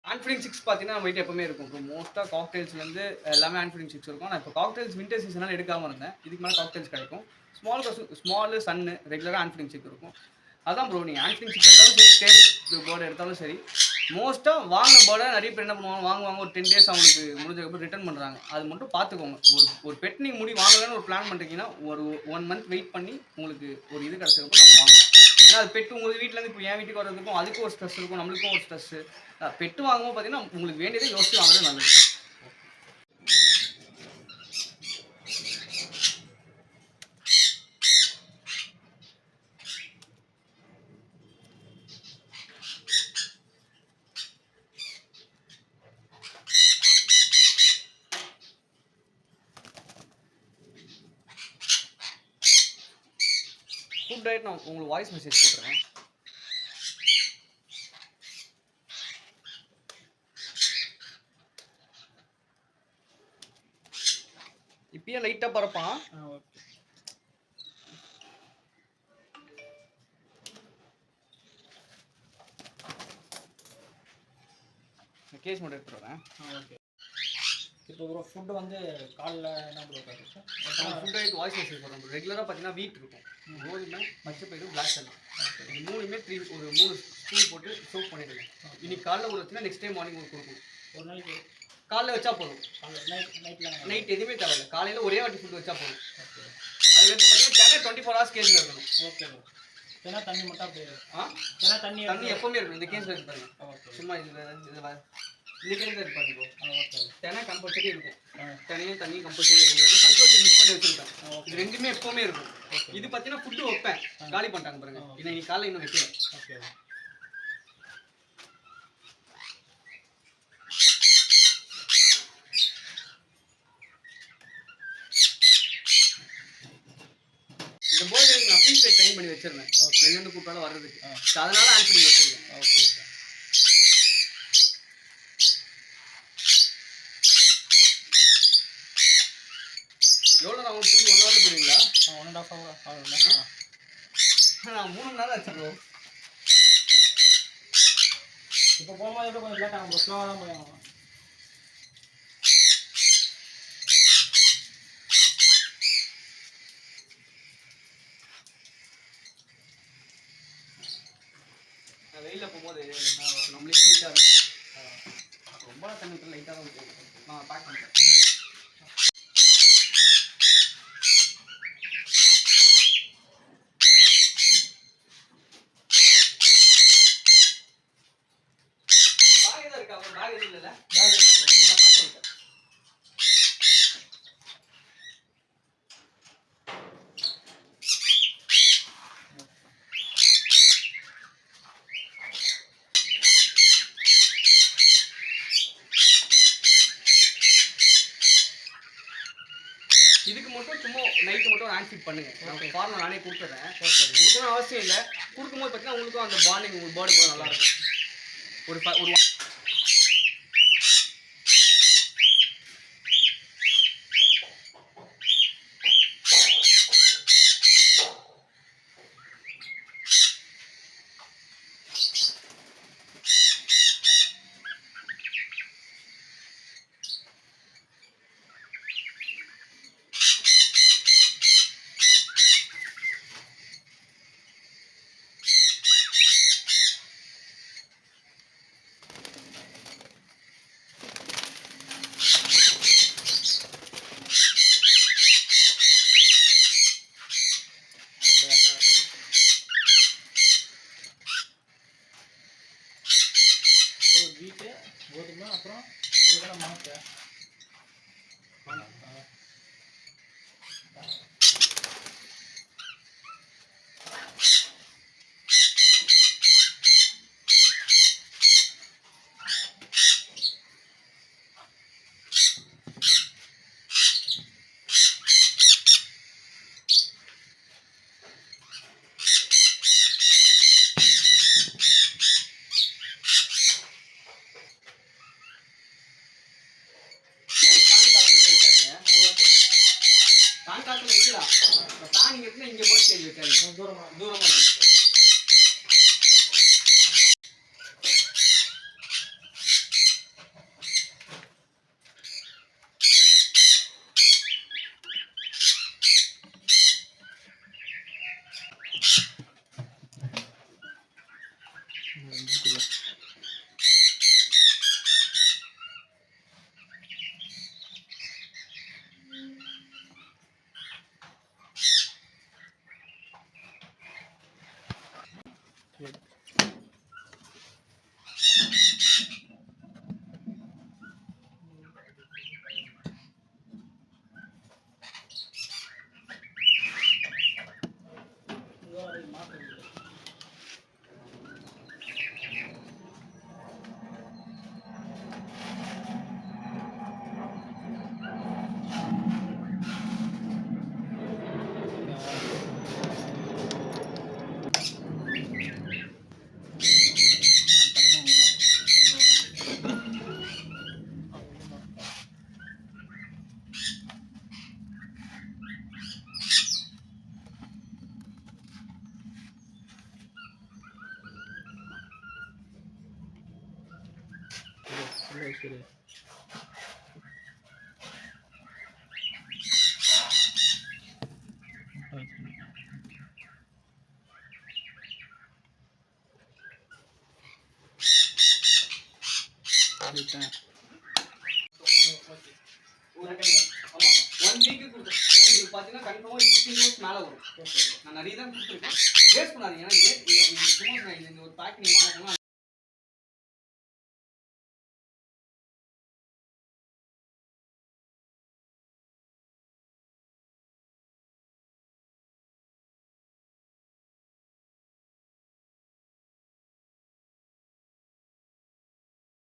Hand feeding six பார்த்தீங்கன்னா, நம்மகிட்ட எப்பவுமே இருக்கும். இப்போ மோஸ்ட்டா காக்டெயில்ஸ்லேருந்து எல்லாமே ஹேண்ட் ஃபீடிங் சிக்ஸ் இருக்கும். நான் இப்போ காக்டெயில்ஸ் வின்டர் சீசனால எடுக்காம இருந்தேன். இதுக்கு மேல காக்டெயில்ஸ் கிடைக்கும். ஸ்மாலு, சன்னு ரெகுலரா ஹேண்ட் ஃபீடிங் சிக் இருக்கும். அதான் ப்ரோ நீங்க ஹேண்ட் ஃபீடிங் சிக் எடுத்தாலும் சரி, டெயில் பேர்ட் எடுத்தாலும் சரி, மோஸ்ட்டா வாங்குன பேர்ட நெறைய பேர் என்ன பண்ணுவாங்க, வாங்குவாங்க. ஒரு 10 டேஸ் அவங்களுக்கு முடிஞ்சதுக்கப்புறம் ரிட்டர்ன் பண்றாங்க. அது மட்டும் பார்த்துக்கோங்க. ஒரு ஒரு பெட் நீங்க வாங்கலாம்னு ஒரு பிளான் பண்றீங்கன்னா, ஒரு 1 மந்த் வெயிட் பண்ணி உங்களுக்கு ஒரு இது கிடைச்சதுக்கப்புறம் நம்ம வாங்கலாம். ஏன்னா அது பெட் உங்க வீட்லேருந்து இப்போ என் வீட்டுக்கு வரதுக்கும் அதுக்கும் ஒரு ஸ்ட்ரெஸ் இருக்கும். நம்மளுக்கும் ஒரு ஸ்ட்ரெஸ். பெட்டு வாங்கும்போது பார்த்தீங்கன்னா, உங்களுக்கு வேண்டியதை யோசிச்சு வாங்குறது நல்லது. ஃபுட் டயட் நான் உங்களுக்கு வாய்ஸ் மெசேஜ் போட்டுறேன். இப்பயே லைட்டா பறப்பான். ஓகே. கேஸ் மட்டும் எடுத்துட்டு வரேன். ஓகே. இப்போ ப்ரோ ஃபுட் வந்து காலைல என்ன ப்ரோ சாப்பிடுச்சு? ஃபுட் டயட் வாய்ஸ் மெசேஜ் போடுறேன் ப்ரோ. ரெகுலரா பார்த்தீங்கன்னா வீட் இருக்கும். கோதுமை, பச்சைப்பயிறு, பிளாக் சன்னா. இது மூணுமே ஒரு 3 ஸ்பூன் போட்டு சோக் பண்ணிடுங்க. இன்னைக்கு காலைல ஊற வச்சுன்னா நெக்ஸ்ட் டே மார்னிங் உங்களுக்கு கொடுக்கும். ஒரு நாளைக்கு காலைல வச்சா போதும். நைட் எதுவுமே தேவையில்லை. காலையில் ஒரே வாட்டி ஃபுட் வச்சா போதும். ஓகே. அதுக்கடுத்து பார்த்தீங்கன்னா 24 ஹவர்ஸ் கேஸில் இருக்கணும். Okay bro. ஏன்னா தண்ணி மட்டும் அப்படியே ஏன்னா தண்ணி எப்பவுமே இருக்கணும். இந்த கேஸில் இருக்கு பாருங்க. ஓகே. சும்மா இதில் இந்த கேஸில் இருக்கு பாருங்க ப்ரோ. ஓகே. தினம் கம்பல்சரி இருக்கும். தண்ணி கம்பல்சரி இருக்கும். சன்ஃப்ளவர் மிக்ஸ் பண்ணி வச்சுருக்கேன். இது ரெண்டுமே எப்பவுமே இருக்கும். இது பார்த்தீங்கன்னா ஃபுட்டு வைப்பேன். காலி பண்ணிட்டாங்க பாருங்க. இன்னைக்கு காலையில் இன்னும் வைக்கல. ஓகே. இந்த போர்டு நான் ஃபீஸ் ட்ரைன் பண்ணி வச்சிருந்தேன். வெளிலேருந்து கூப்பிட்டாலும் வர்றதுக்கு. அதனால ஆன் பண்ணி வச்சிருக்கேன். ஓகே. எவ்வளோ நான் உங்களுக்கு திரும்பி 1 ஹவரில் போடுவீங்களா? 1.5 ஹவர் ஆகுங்களா? நான் 3 மணி நேரம் ஆச்சு ப்ரோ. இப்போ போகும்போது எப்படி கொஞ்சம் லேட் ஆகும் ப்ரோ? ஸ்லோவாக தான் போய் வெயிலில் போகும்போது நம்மளே ஹீட்டாக இருக்கும். ரொம்ப தண்ணி ஊற்ற லைட்டாக தான் போகும். நான் பேக் பண்ணிட்டேன். பேக் தான் இருக்கா? பேக் எதுவும் இல்லைல்ல? பேக் இருக்கு. இதுக்கு மட்டும் சும்மா நைட்டு மட்டும் ஹேண்ட் ஃபீட் பண்ணுங்க. ஃபார்முலா நானே கொடுத்துட்றேன். கொடுக்கணும்னு அவசியம் இல்லை. கொடுக்கும்போது பார்த்தீங்கன்னா உங்களுக்கும் அந்த பாண்டிங் உங்கள் பேர்டுக்கு நல்லா இருக்கும். ஒரு வீட்டு கோதுமை அப்புறம் இதுக்கெல்லாம் மாற்ற சரி. ஒன் வீக்கு கொடுத்துருக்கேன். இது பார்த்தீங்கன்னா கன்ஃபார்மாக 15 டேஸ் மேலே வரும். நான் நிறைய தான் கொடுத்துருக்கேன். வேஸ்ட் பண்ணாதீங்க. ஏன்னா சும்மா இந்த ஒரு பேக் நீங்கள் வாங்கணும்.